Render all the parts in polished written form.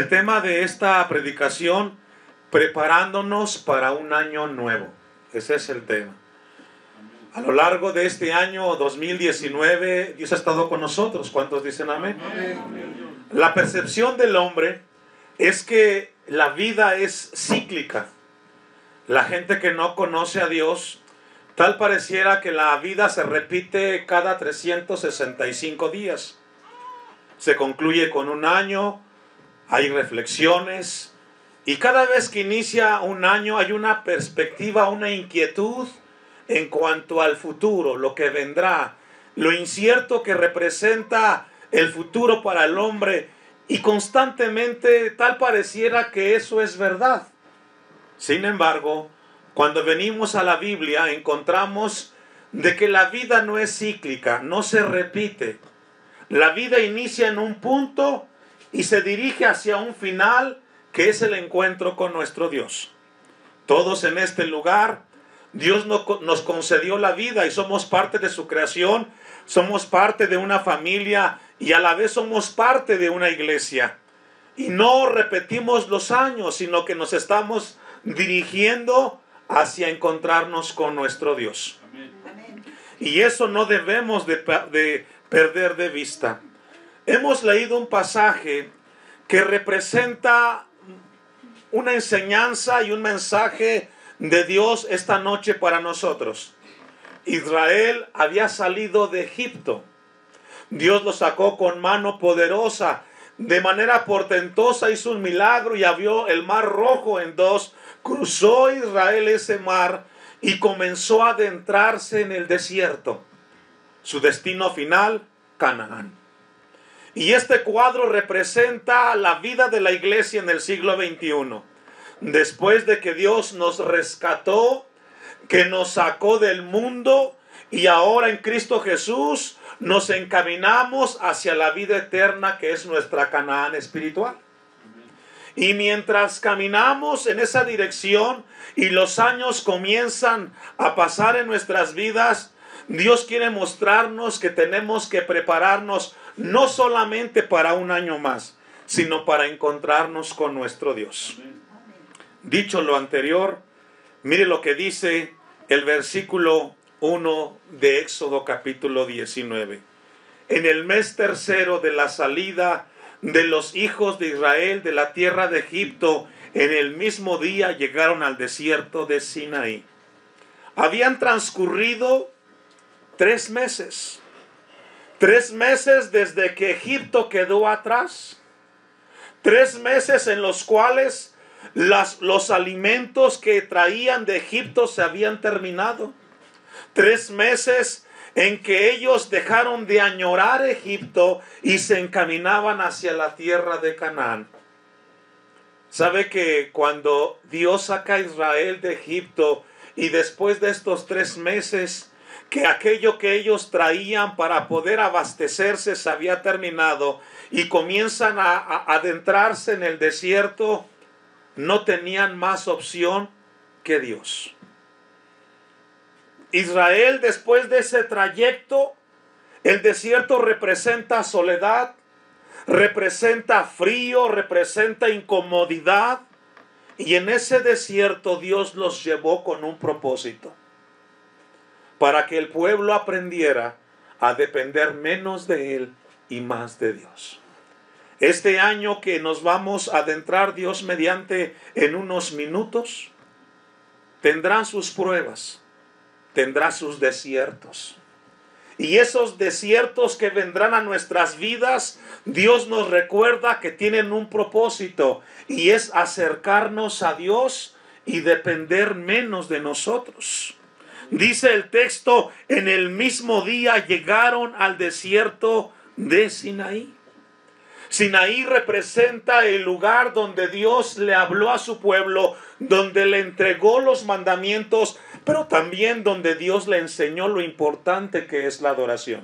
El tema de esta predicación, preparándonos para un año nuevo. Ese es el tema. A lo largo de este año 2019, Dios ha estado con nosotros. ¿Cuántos dicen amén? La percepción del hombre es que la vida es cíclica. La gente que no conoce a Dios, tal pareciera que la vida se repite cada 365 días. Se concluye con un año, hay reflexiones, y cada vez que inicia un año hay una perspectiva, una inquietud en cuanto al futuro, lo que vendrá, lo incierto que representa el futuro para el hombre, y constantemente tal pareciera que eso es verdad. Sin embargo, cuando venimos a la Biblia encontramos de que la vida no es cíclica, no se repite. La vida inicia en un punto y se dirige hacia un final, que es el encuentro con nuestro Dios. Todos en este lugar, Dios nos concedió la vida y somos parte de su creación, somos parte de una familia y a la vez somos parte de una iglesia. Y no repetimos los años, sino que nos estamos dirigiendo hacia encontrarnos con nuestro Dios. Amén. Y eso no debemos de perder de vista. Hemos leído un pasaje que representa una enseñanza y un mensaje de Dios esta noche para nosotros. Israel había salido de Egipto. Dios lo sacó con mano poderosa, de manera portentosa hizo un milagro y abrió el mar Rojo en dos. Cruzó Israel ese mar y comenzó a adentrarse en el desierto. Su destino final, Canaán. Y este cuadro representa la vida de la iglesia en el siglo XXI. Después de que Dios nos rescató, que nos sacó del mundo y ahora en Cristo Jesús nos encaminamos hacia la vida eterna, que es nuestra Canaán espiritual. Y mientras caminamos en esa dirección y los años comienzan a pasar en nuestras vidas, Dios quiere mostrarnos que tenemos que prepararnos no solamente para un año más, sino para encontrarnos con nuestro Dios. Dicho lo anterior, mire lo que dice el versículo 1 de Éxodo capítulo 19. En el mes tercero de la salida de los hijos de Israel de la tierra de Egipto, en el mismo día llegaron al desierto de Sinaí. Habían transcurrido 3 meses. 3 meses desde que Egipto quedó atrás. 3 meses en los cuales los alimentos que traían de Egipto se habían terminado. 3 meses en que ellos dejaron de añorar Egipto y se encaminaban hacia la tierra de Canaán. ¿Sabe que cuando Dios saca a Israel de Egipto y después de estos 3 meses, que aquello que ellos traían para poder abastecerse se había terminado y comienzan a adentrarse en el desierto, no tenían más opción que Dios? Israel, después de ese trayecto, el desierto representa soledad, representa frío, representa incomodidad, y en ese desierto Dios los llevó con un propósito, para que el pueblo aprendiera a depender menos de Él y más de Dios. Este año que nos vamos a adentrar, Dios mediante, en unos minutos, tendrá sus pruebas, tendrá sus desiertos. Y esos desiertos que vendrán a nuestras vidas, Dios nos recuerda que tienen un propósito, y es acercarnos a Dios y depender menos de nosotros. Dice el texto, en el mismo día llegaron al desierto de Sinaí. Sinaí representa el lugar donde Dios le habló a su pueblo, donde le entregó los mandamientos, pero también donde Dios le enseñó lo importante que es la adoración.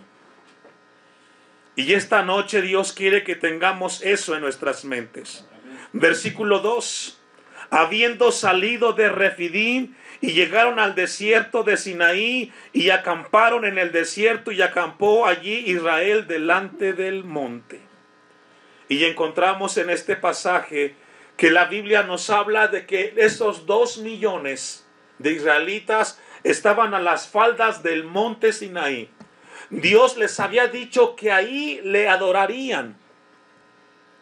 Y esta noche Dios quiere que tengamos eso en nuestras mentes. Versículo 2. Habiendo salido de Refidim y llegaron al desierto de Sinaí y acamparon en el desierto, y acampó allí Israel delante del monte. Y encontramos en este pasaje que la Biblia nos habla de que esos 2 millones de israelitas estaban a las faldas del monte Sinaí. Dios les había dicho que ahí le adorarían.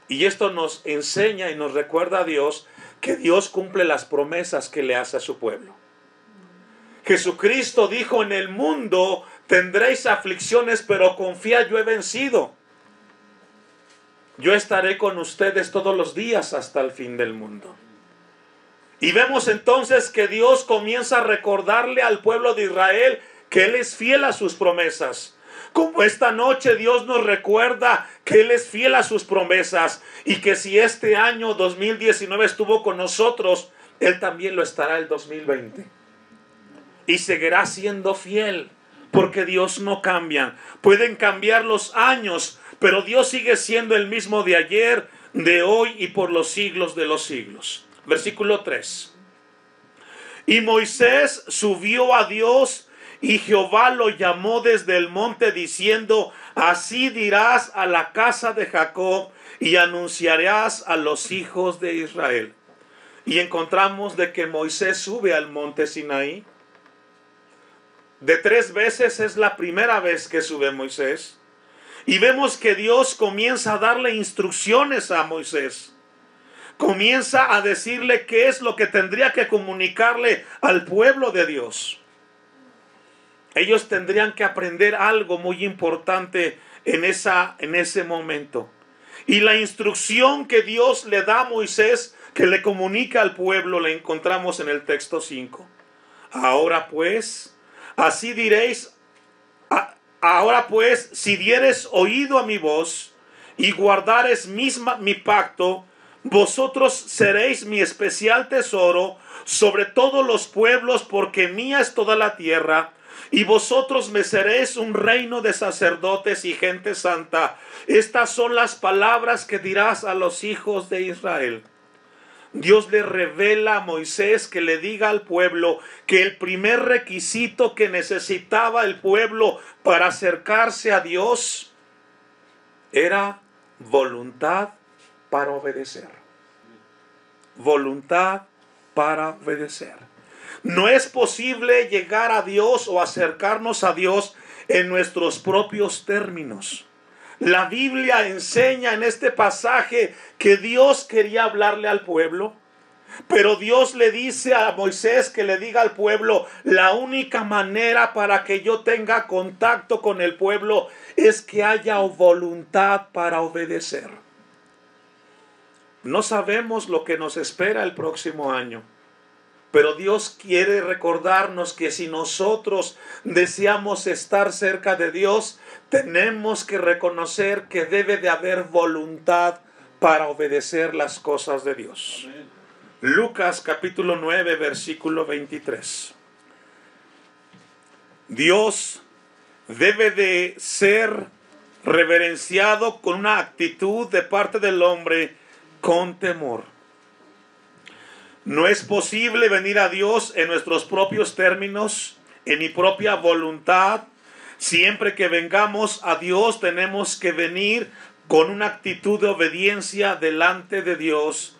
Y esto nos enseña y nos recuerda a Dios que Dios cumple las promesas que le hace a su pueblo. Jesucristo dijo: en el mundo tendréis aflicciones, pero confía, yo he vencido. Yo estaré con ustedes todos los días hasta el fin del mundo. Y vemos entonces que Dios comienza a recordarle al pueblo de Israel que Él es fiel a sus promesas. Como esta noche Dios nos recuerda que Él es fiel a sus promesas y que si este año 2019 estuvo con nosotros, Él también lo estará el 2020. Y seguirá siendo fiel, porque Dios no cambia. Pueden cambiar los años, pero Dios sigue siendo el mismo de ayer, de hoy y por los siglos de los siglos. Versículo 3. Y Moisés subió a Dios, y Jehová lo llamó desde el monte diciendo: así dirás a la casa de Jacob y anunciarás a los hijos de Israel. Y encontramos de que Moisés sube al monte Sinaí. De 3 veces es la primera vez que sube Moisés. Y vemos que Dios comienza a darle instrucciones a Moisés. Comienza a decirle qué es lo que tendría que comunicarle al pueblo de Dios. Ellos tendrían que aprender algo muy importante en ese momento. Y la instrucción que Dios le da a Moisés, que le comunica al pueblo, la encontramos en el texto 5. Ahora pues, así diréis, ahora pues, si dieres oído a mi voz y guardares mi pacto, vosotros seréis mi especial tesoro sobre todos los pueblos, porque mía es toda la tierra. Y vosotros me seréis un reino de sacerdotes y gente santa. Estas son las palabras que dirás a los hijos de Israel. Dios le revela a Moisés que le diga al pueblo que el primer requisito que necesitaba el pueblo para acercarse a Dios era voluntad para obedecer. Voluntad para obedecer. No es posible llegar a Dios o acercarnos a Dios en nuestros propios términos. La Biblia enseña en este pasaje que Dios quería hablarle al pueblo, pero Dios le dice a Moisés que le diga al pueblo: la única manera para que yo tenga contacto con el pueblo es que haya voluntad para obedecer. No sabemos lo que nos espera el próximo año, pero Dios quiere recordarnos que si nosotros deseamos estar cerca de Dios, tenemos que reconocer que debe de haber voluntad para obedecer las cosas de Dios. Amén. Lucas capítulo 9, versículo 23. Dios debe de ser reverenciado con una actitud de parte del hombre con temor. No es posible venir a Dios en nuestros propios términos, en mi propia voluntad. Siempre que vengamos a Dios tenemos que venir con una actitud de obediencia delante de Dios.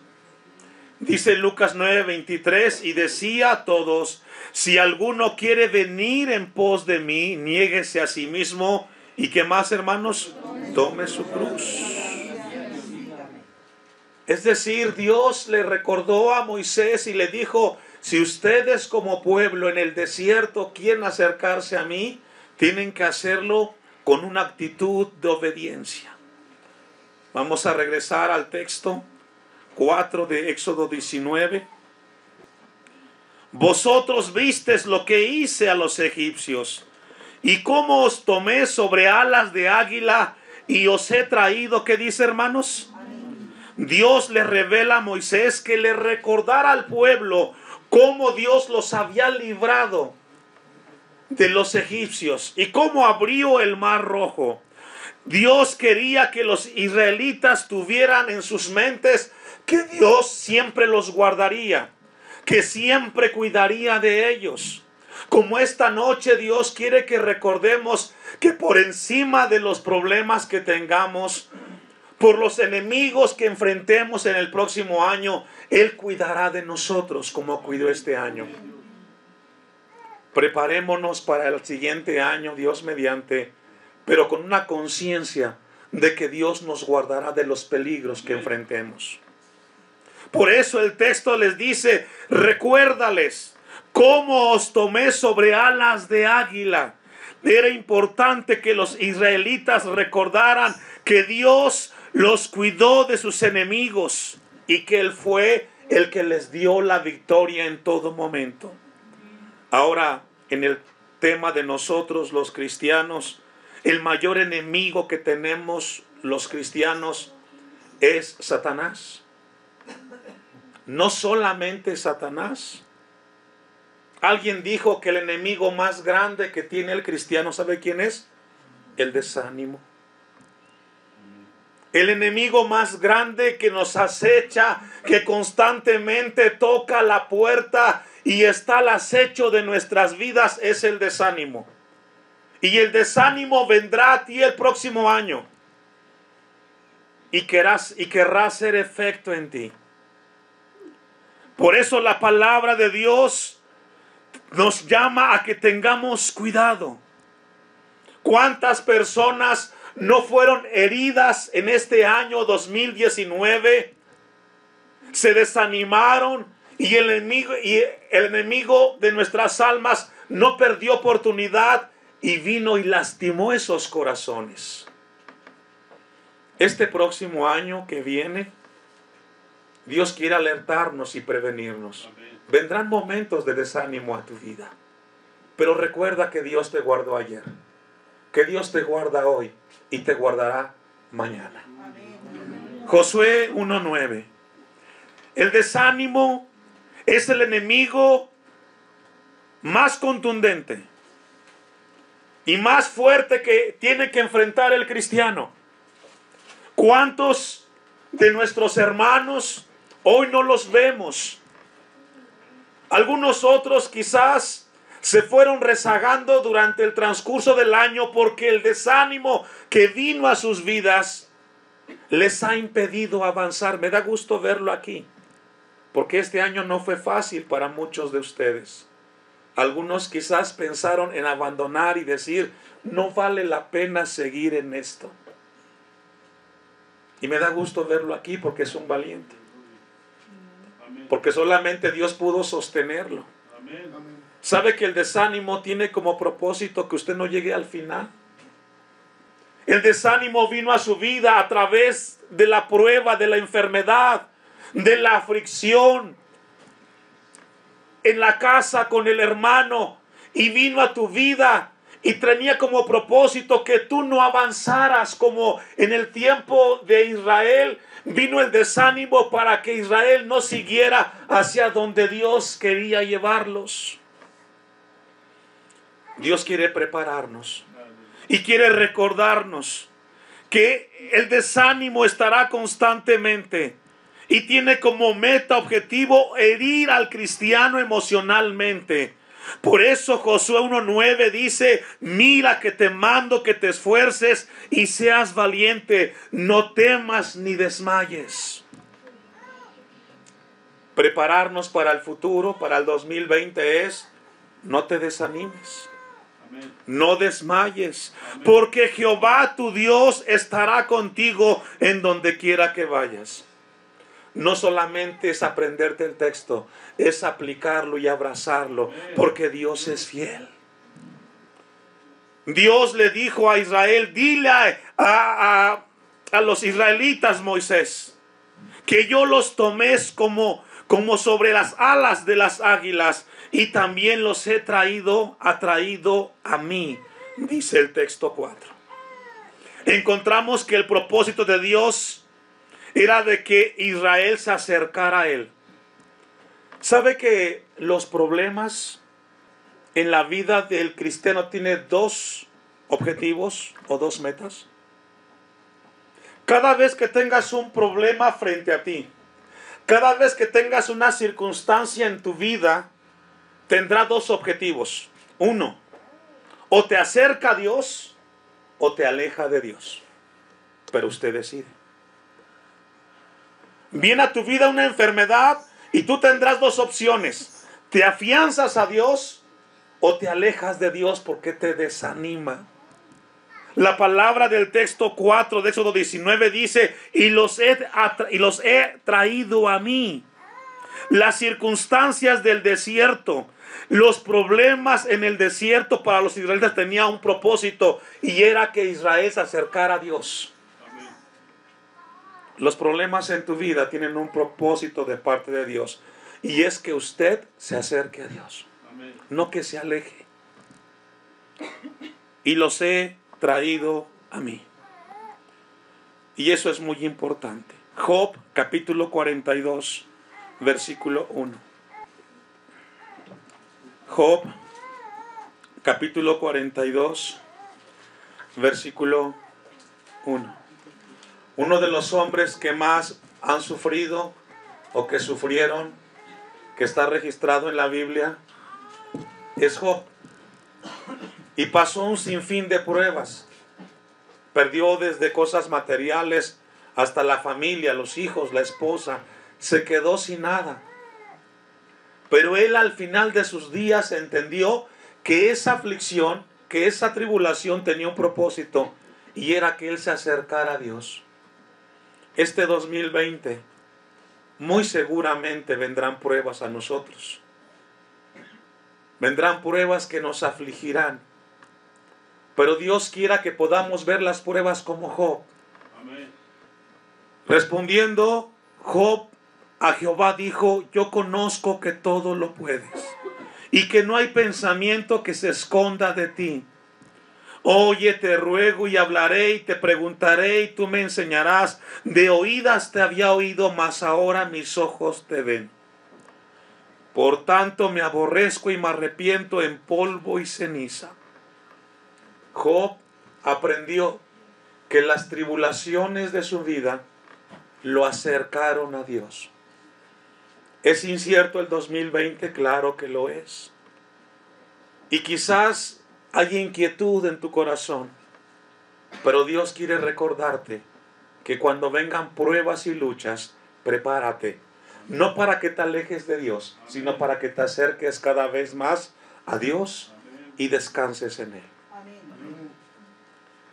Dice Lucas 9:23, y decía a todos: si alguno quiere venir en pos de mí, niéguese a sí mismo. ¿Y qué más, hermanos? Tome su cruz. Es decir, Dios le recordó a Moisés y le dijo: si ustedes como pueblo en el desierto quieren acercarse a mí, tienen que hacerlo con una actitud de obediencia. Vamos a regresar al texto 4 de Éxodo 19. Vosotros visteis lo que hice a los egipcios, y cómo os tomé sobre alas de águila, y os he traído. ¿Qué dice, hermanos? Dios le revela a Moisés que le recordara al pueblo cómo Dios los había librado de los egipcios y cómo abrió el mar rojo. Dios quería que los israelitas tuvieran en sus mentes que Dios siempre los guardaría, que siempre cuidaría de ellos. Como esta noche Dios quiere que recordemos que por encima de los problemas que tengamos, por los enemigos que enfrentemos en el próximo año, Él cuidará de nosotros como cuidó este año. Preparémonos para el siguiente año, Dios mediante, pero con una conciencia de que Dios nos guardará de los peligros que enfrentemos. Por eso el texto les dice: recuérdales cómo os tomé sobre alas de águila. Era importante que los israelitas recordaran que Dios los cuidó de sus enemigos y que Él fue el que les dio la victoria en todo momento. Ahora, en el tema de nosotros los cristianos, el mayor enemigo que tenemos los cristianos es Satanás. No solamente Satanás. Alguien dijo que el enemigo más grande que tiene el cristiano, ¿sabe quién es? El desánimo. El enemigo más grande que nos acecha, que constantemente toca la puerta y está al acecho de nuestras vidas, es el desánimo. Y el desánimo vendrá a ti el próximo año y querrá hacer efecto en ti. Por eso la palabra de Dios nos llama a que tengamos cuidado. ¿Cuántas personas no fueron heridas en este año 2019? Se desanimaron y el enemigo de nuestras almas no perdió oportunidad y vino y lastimó esos corazones. Este próximo año que viene, Dios quiere alertarnos y prevenirnos. Vendrán momentos de desánimo a tu vida, pero recuerda que Dios te guardó ayer, que Dios te guarda hoy y te guardará mañana. Josué 1:9. El desánimo es el enemigo más contundente y más fuerte que tiene que enfrentar el cristiano. ¿Cuántos de nuestros hermanos hoy no los vemos? Algunos otros quizás se fueron rezagando durante el transcurso del año porque el desánimo que vino a sus vidas les ha impedido avanzar. Me da gusto verlo aquí, porque este año no fue fácil para muchos de ustedes. Algunos quizás pensaron en abandonar y decir: no vale la pena seguir en esto. Y me da gusto verlo aquí porque es un valiente. Porque solamente Dios pudo sostenerlo. ¿Sabe que el desánimo tiene como propósito que usted no llegue al final? El desánimo vino a su vida a través de la prueba, de la enfermedad, de la aflicción, en la casa con el hermano, y vino a tu vida y tenía como propósito que tú no avanzaras como en el tiempo de Israel. Vino el desánimo para que Israel no siguiera hacia donde Dios quería llevarlos. Dios quiere prepararnos y quiere recordarnos que el desánimo estará constantemente y tiene como meta, objetivo, herir al cristiano emocionalmente. Por eso Josué 1:9 dice: mira que te mando que te esfuerces y seas valiente, no temas ni desmayes. Prepararnos para el futuro, para el 2020 es: no te desanimes, no desmayes, porque Jehová tu Dios estará contigo en donde quiera que vayas. No solamente es aprenderte el texto, es aplicarlo y abrazarlo, porque Dios es fiel. Dios le dijo a Israel: dile a los israelitas, Moisés, que yo los tomé como sobre las alas de las águilas y también los he traído a mí, dice el texto 4. Encontramos que el propósito de Dios era de que Israel se acercara a Él. ¿Sabe que los problemas en la vida del cristiano tienen dos objetivos o dos metas? Cada vez que tengas un problema frente a ti, cada vez que tengas una circunstancia en tu vida, tendrá dos objetivos. Uno, o te acerca a Dios o te aleja de Dios. Pero usted decide. Viene a tu vida una enfermedad y tú tendrás dos opciones. Te afianzas a Dios o te alejas de Dios porque te desanima. La palabra del texto 4 de Éxodo 19 dice, y los he traído a mí. Las circunstancias del desierto, los problemas en el desierto para los israelitas tenían un propósito, y era que Israel se acercara a Dios. Amén. Los problemas en tu vida tienen un propósito de parte de Dios, y es que usted se acerque a Dios. Amén. No que se aleje. Y los he traído a mí. Y eso es muy importante. Job capítulo 42 versículo 1. Job capítulo 42 versículo 1. Uno de los hombres que más han sufrido o que sufrieron, que está registrado en la Biblia, es Job. Y pasó un sinfín de pruebas. Perdió desde cosas materiales hasta la familia, los hijos, la esposa. Se quedó sin nada. Pero él al final de sus días entendió que esa aflicción, que esa tribulación tenía un propósito, y era que él se acercara a Dios. Este 2020, muy seguramente vendrán pruebas a nosotros. Vendrán pruebas que nos afligirán. Pero Dios quiera que podamos ver las pruebas como Job. Amén. Respondiendo, Job a Jehová dijo, yo conozco que todo lo puedes y que no hay pensamiento que se esconda de ti. Oye, te ruego y hablaré y te preguntaré y tú me enseñarás. De oídas te había oído, mas ahora mis ojos te ven. Por tanto me aborrezco y me arrepiento en polvo y ceniza. Job aprendió que las tribulaciones de su vida lo acercaron a Dios. ¿Es incierto el 2020? Claro que lo es. Y quizás hay inquietud en tu corazón, pero Dios quiere recordarte que cuando vengan pruebas y luchas, prepárate. No para que te alejes de Dios, sino para que te acerques cada vez más a Dios y descanses en Él.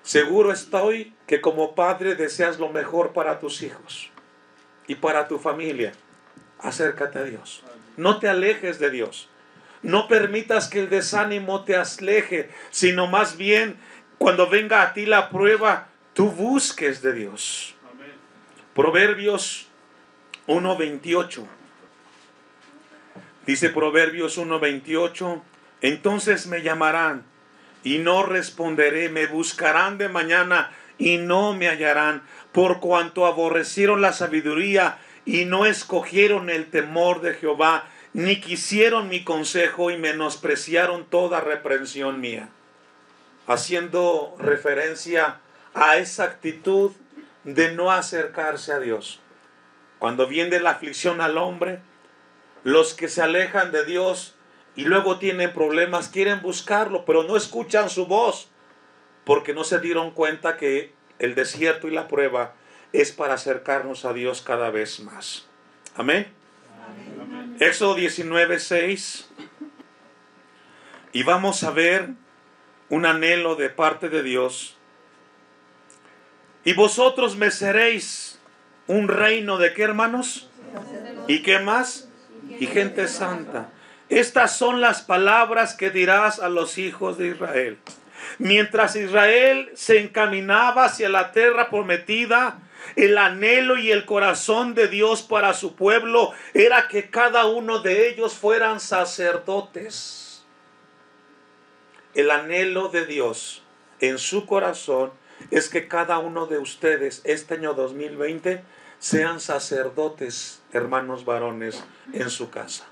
Seguro estoy que como padre deseas lo mejor para tus hijos y para tu familia. Acércate a Dios. No te alejes de Dios. No permitas que el desánimo te aleje, sino más bien cuando venga a ti la prueba, tú busques de Dios. Amén. Proverbios 1:28. Dice Proverbios 1:28, entonces me llamarán y no responderé, me buscarán de mañana y no me hallarán, por cuanto aborrecieron la sabiduría y no escogieron el temor de Jehová, ni quisieron mi consejo y menospreciaron toda reprensión mía. Haciendo referencia a esa actitud de no acercarse a Dios. Cuando viene la aflicción al hombre, los que se alejan de Dios y luego tienen problemas, quieren buscarlo, pero no escuchan su voz, porque no se dieron cuenta que el desierto y la prueba es para acercarnos a Dios cada vez más. Amén. Amén. Éxodo 19:6. Y vamos a ver un anhelo de parte de Dios. Y vosotros me seréis un reino de ¿qué, hermanos? ¿Y qué más? Y gente santa. Estas son las palabras que dirás a los hijos de Israel. Mientras Israel se encaminaba hacia la tierra prometida, el anhelo y el corazón de Dios para su pueblo era que cada uno de ellos fueran sacerdotes. El anhelo de Dios en su corazón es que cada uno de ustedes este año 2020 sean sacerdotes, hermanos varones, en su casa.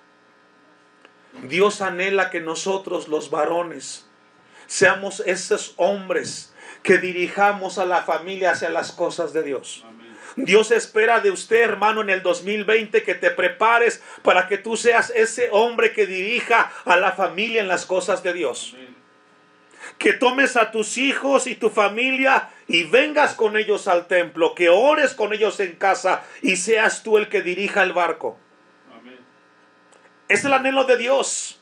Dios anhela que nosotros los varones seamos esos hombres que dirijamos a la familia hacia las cosas de Dios. Amén. Dios espera de usted, hermano, en el 2020 que te prepares para que tú seas ese hombre que dirija a la familia en las cosas de Dios. Amén. que tomes a tus hijos y tu familia y vengas con ellos al templo, que ores con ellos en casa y seas tú el que dirija el barco. Amén. Es el anhelo de Dios,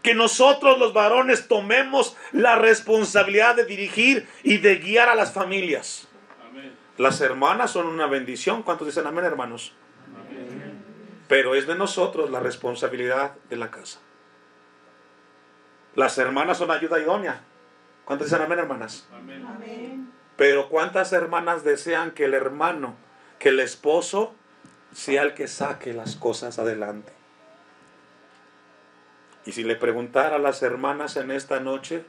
que nosotros los varones tomemos la responsabilidad de dirigir y de guiar a las familias. Amén. Las hermanas son una bendición. ¿Cuántos dicen amén, hermanos? Amén. Pero es de nosotros la responsabilidad de la casa. Las hermanas son ayuda idónea. ¿Cuántos dicen amén, hermanas? Amén. Amén. Pero ¿cuántas hermanas desean que el hermano, que el esposo, sea el que saque las cosas adelante? Y si le preguntara a las hermanas en esta noche,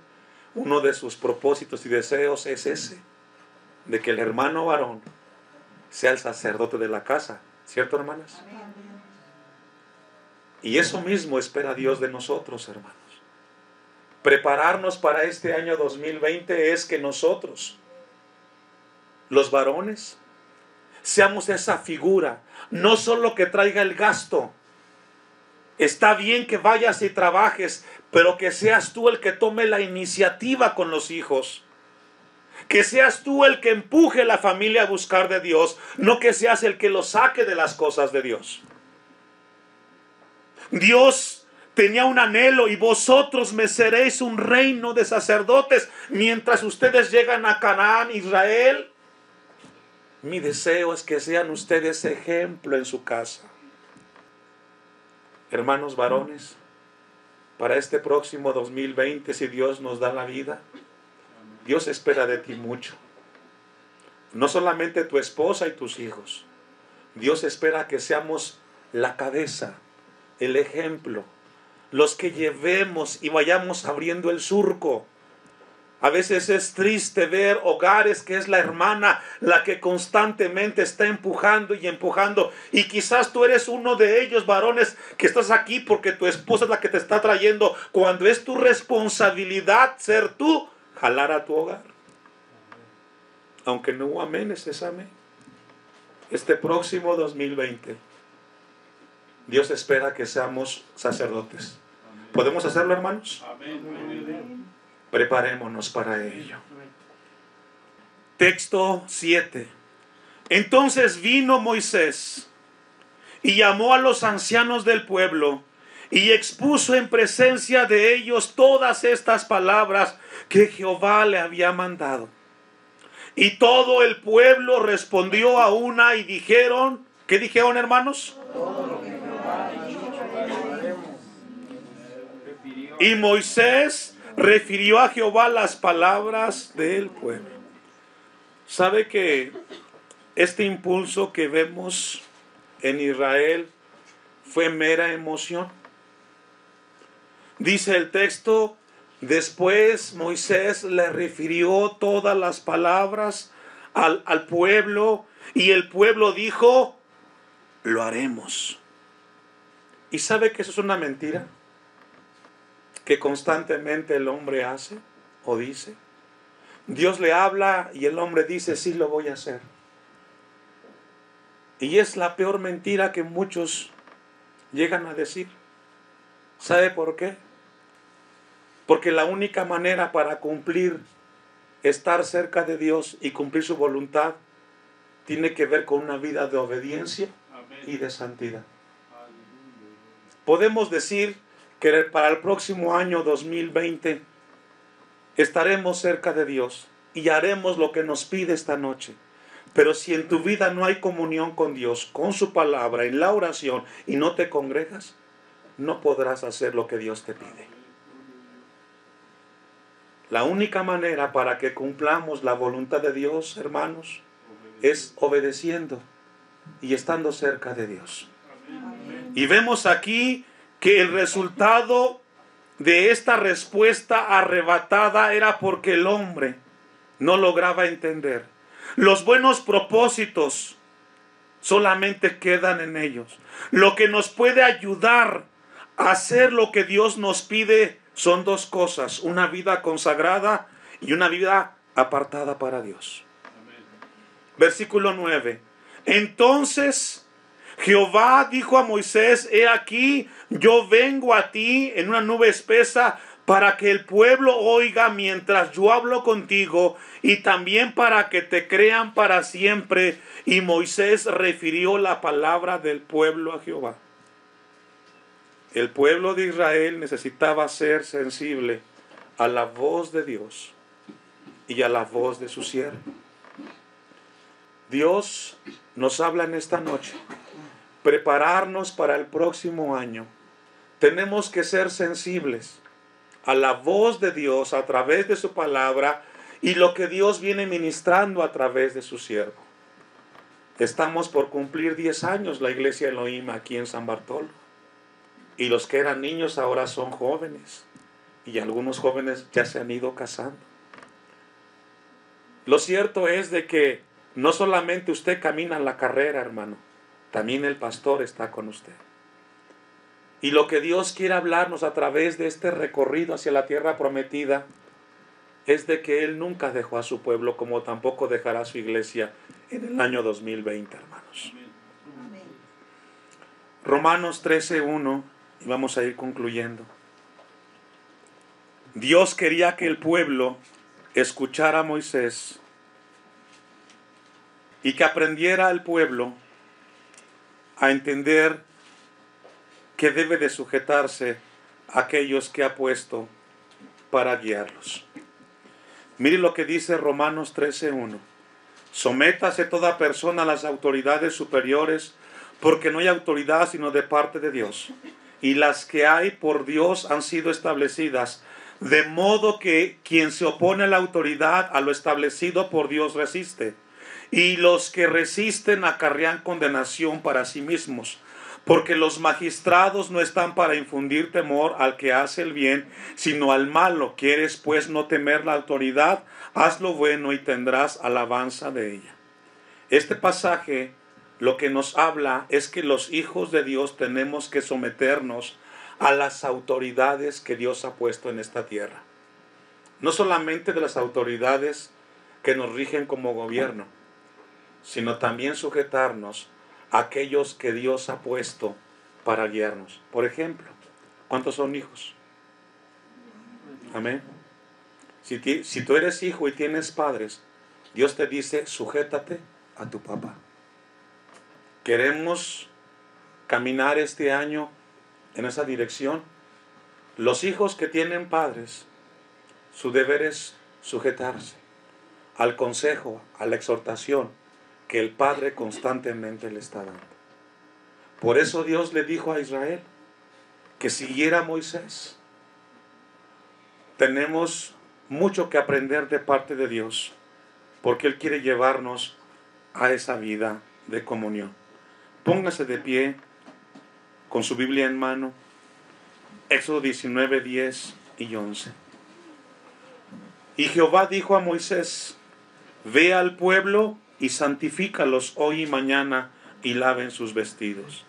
uno de sus propósitos y deseos es ese, de que el hermano varón sea el sacerdote de la casa. ¿Cierto, hermanas? Amén. Y eso mismo espera Dios de nosotros, hermanos. Prepararnos para este año 2020 es que nosotros, los varones, seamos esa figura, no solo que traiga el gasto. Está bien que vayas y trabajes, pero que seas tú el que tome la iniciativa con los hijos. Que seas tú el que empuje a la familia a buscar de Dios, no que seas el que los saque de las cosas de Dios. Dios tenía un anhelo: y vosotros me seréis un reino de sacerdotes mientras ustedes llegan a Canaán, Israel. Mi deseo es que sean ustedes ejemplo en su casa. Hermanos varones, para este próximo 2020, si Dios nos da la vida, Dios espera de ti mucho. No solamente tu esposa y tus hijos. Dios espera que seamos la cabeza, el ejemplo, los que llevemos y vayamos abriendo el surco. A veces es triste ver hogares que es la hermana la que constantemente está empujando y empujando. Y quizás tú eres uno de ellos, varones, que estás aquí porque tu esposa es la que te está trayendo, cuando es tu responsabilidad ser tú, jalar a tu hogar. Aunque no hubo amén, es amén. Este próximo 2020, Dios espera que seamos sacerdotes. ¿Podemos hacerlo, hermanos? Amén. Preparémonos para ello. Texto 7. Entonces vino Moisés y llamó a los ancianos del pueblo y expuso en presencia de ellos todas estas palabras que Jehová le había mandado. Y todo el pueblo respondió a una y dijeron, ¿qué dijeron, hermanos? Y Moisés refirió a Jehová las palabras del pueblo. ¿Sabe que este impulso que vemos en Israel fue mera emoción? Dice el texto, después Moisés le refirió todas las palabras al pueblo, y el pueblo dijo, lo haremos. ¿Y sabe que eso es una mentira? Que constantemente el hombre hace o dice. Dios le habla y el hombre dice, sí, lo voy a hacer. Y es la peor mentira que muchos llegan a decir. ¿Sabe por qué? Porque la única manera para cumplir, estar cerca de Dios y cumplir su voluntad, tiene que ver con una vida de obediencia y de santidad. Podemos decir que para el próximo año 2020 estaremos cerca de Dios y haremos lo que nos pide esta noche. Pero si en tu vida no hay comunión con Dios, con su palabra, en la oración, y no te congregas, no podrás hacer lo que Dios te pide. La única manera para que cumplamos la voluntad de Dios, hermanos, es obedeciendo y estando cerca de Dios. Y vemos aquí que el resultado de esta respuesta arrebatada era porque el hombre no lograba entender. Los buenos propósitos solamente quedan en ellos. Lo que nos puede ayudar a hacer lo que Dios nos pide son dos cosas: una vida consagrada y una vida apartada para Dios. Versículo 9. Entonces Jehová dijo a Moisés, he aquí, yo vengo a ti en una nube espesa para que el pueblo oiga mientras yo hablo contigo, y también para que te crean para siempre. Y Moisés refirió la palabra del pueblo a Jehová. El pueblo de Israel necesitaba ser sensible a la voz de Dios y a la voz de su siervo. Dios nos habla en esta noche. Prepararnos para el próximo año. Tenemos que ser sensibles a la voz de Dios a través de su palabra y lo que Dios viene ministrando a través de su siervo. Estamos por cumplir 10 años la iglesia Elohim aquí en San Bartolo. Y los que eran niños ahora son jóvenes. Y algunos jóvenes ya se han ido casando. Lo cierto es de que no solamente usted camina en la carrera, hermano. También el pastor está con usted. Y lo que Dios quiere hablarnos a través de este recorrido hacia la tierra prometida es de que Él nunca dejó a su pueblo, como tampoco dejará a su iglesia en el año 2020, hermanos. Amén. Romanos 13:1, y vamos a ir concluyendo. Dios quería que el pueblo escuchara a Moisés y que aprendiera el pueblo a entender que debe de sujetarse a aquellos que ha puesto para guiarlos. Mire lo que dice Romanos 13:1. Sométase toda persona a las autoridades superiores, porque no hay autoridad sino de parte de Dios. Y las que hay por Dios han sido establecidas, de modo que quien se opone a la autoridad, a lo establecido por Dios, resiste. Y los que resisten acarrean condenación para sí mismos, porque los magistrados no están para infundir temor al que hace el bien, sino al malo. ¿Quieres pues no temer la autoridad? Haz lo bueno y tendrás alabanza de ella. Este pasaje lo que nos habla es que los hijos de Dios tenemos que someternos a las autoridades que Dios ha puesto en esta tierra. No solamente de las autoridades que nos rigen como gobierno, sino también sujetarnos a aquellos que Dios ha puesto para guiarnos. Por ejemplo, ¿cuántos son hijos? Amén. Si tú eres hijo y tienes padres, Dios te dice, sujétate a tu papá. Queremos caminar este año en esa dirección. Los hijos que tienen padres, su deber es sujetarse al consejo, a la exhortación que el Padre constantemente le está dando. Por eso Dios le dijo a Israel que siguiera a Moisés. Tenemos mucho que aprender de parte de Dios, porque Él quiere llevarnos a esa vida de comunión. Póngase de pie con su Biblia en mano. Éxodo 19, 10 y 11. Y Jehová dijo a Moisés, ve al pueblo y santifícalos hoy y mañana, y laven sus vestidos.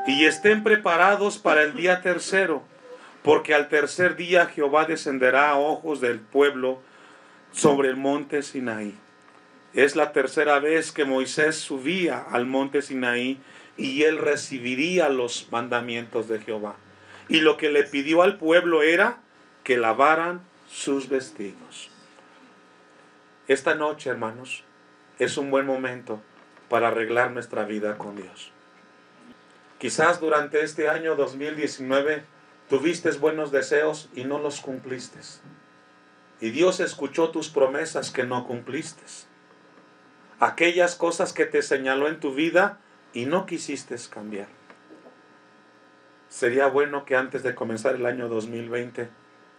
Y estén preparados para el día tercero, porque al tercer día Jehová descenderá a ojos del pueblo sobre el monte Sinaí. Es la tercera vez que Moisés subía al monte Sinaí y él recibiría los mandamientos de Jehová. Y lo que le pidió al pueblo era que lavaran sus vestidos. Esta noche, hermanos, es un buen momento para arreglar nuestra vida con Dios. Quizás durante este año 2019 tuviste buenos deseos y no los cumpliste. Y Dios escuchó tus promesas que no cumpliste. Aquellas cosas que te señaló en tu vida y no quisiste cambiar. Sería bueno que antes de comenzar el año 2020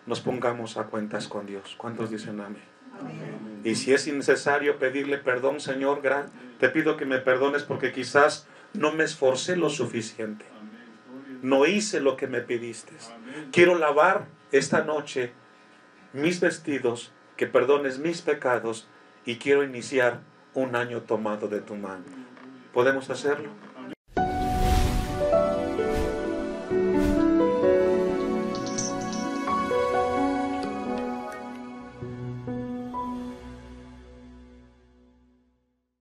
nos pongamos a cuentas con Dios. ¿Cuántos dicen amén? Amén. Y si es innecesario pedirle perdón, Señor, te pido que me perdones porque quizás no me esforcé lo suficiente. No hice lo que me pidiste. Quiero lavar esta noche mis vestidos, que perdones mis pecados y quiero iniciar un año tomado de tu mano. ¿Podemos hacerlo?